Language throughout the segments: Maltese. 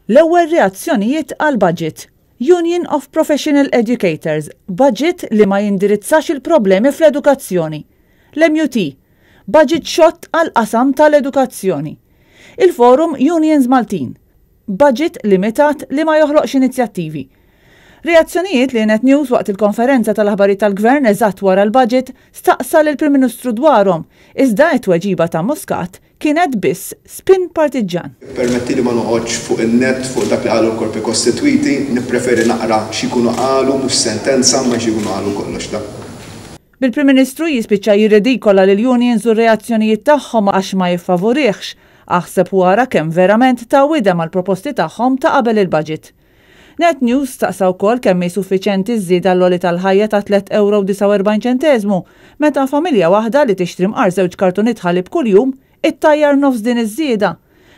L-ewwel reazzjonijiet għal-budget. Union of Professional Educators, budget li ma jindirizzax il-problemi fl-edukazzjoni. L-MUT, budget xott għal-qasam tal-edukazzjoni. Il-Forum Unions Maltin, budget limitat li ma joħloqx inizjattivi. Reazzjonijiet li Net News waqt il-konferenza tal-aħbarijiet tal-Gvern eżatt wara l-budget staqsa lill-Prim Ministru dwarhom, iżda t-tweġiba ta' Muscat kienet biss spin partiġan. Permetti li ma noqgħodx fuq in-net fuq dak li qalu l-korpi kostitwiti, nippreferi naqra x'ikunu qalu mhux sentenza ma x'ikunu qalu kollox da. Bil-Prim Ministru jispiċċa jirridikola lil unions u r-reazzjonijiet tagħhom għax ma jiffavorihx, aħseb wara kemm verament ta' widem għal proposti tagħhom ta' qabel il-budget. Net News staqsa wkoll kemm hi suffiċjenti żieda l-għoli tal-ħajja ta' €3.49 meta familja waħda li tixtri mqar żewġ kartuniet ħalib kuljum ittajjar nofs din iż-żieda.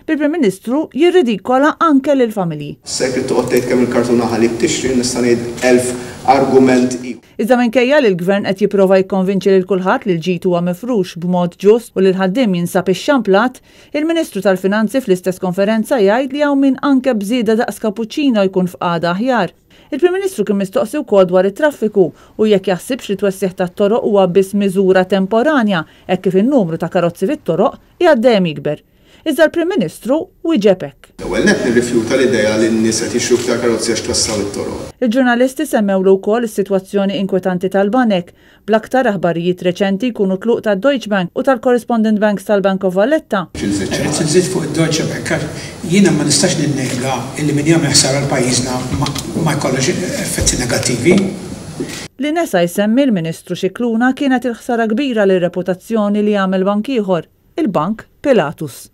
Bil-Prim Ministru jirridikola anke lill-familji. Sekret toqgħod tgħid kemm il-kartuna ħalib tixtri nista' ngħid 1000 argument. Iżda minkejja li l-Gvern qed jipprova jikkonvinċi lil kulħadd li l-ġid huwa mifrux b'mod ġust u li l-ħaddiem jinsab ix-xamplat, il-Ministru tal-Finanzi fl-istess konferenza jgħid li hawn min anke bżieda daqs kapuċċino jkun f'qagħda aħjar. Il-Prim Ministru kien mistoqsi wkoll dwar it-traffiku u jekk jaħsibx li twessih tat-toroq huwa biss miżura temporanja hekk kif in-numru ta' karozzi fit-toroq jgħaddejjem jikber. Iżda l-Prim Ministru wieġeb hekk. L-ewwel nett nirrifjuta l-idea li n-nies qed jixtru aktar karozzi għax twassaw it-toroq. Il-ġurnalisti semmewlu wkoll is-sitwazzjoni inkwetanti tal-banek bl-aktar aħbarijiet reċenti jkunu tluq tad-Deutsche Bank u tal-Correspondent Banks tal-Bank of Valletta. Tinżid fuq id-Deutsche Bank jiena ma nistax ninnega illi min jagħmel ħsara l-pajjiżna ma jkollux effetti negattivi. Li nesa jsemmi l-Ministru Xikluna kienet il-ħsara kbira lir reputazzjoni li jagħmel bank ieħor, il-Bank Pilatus.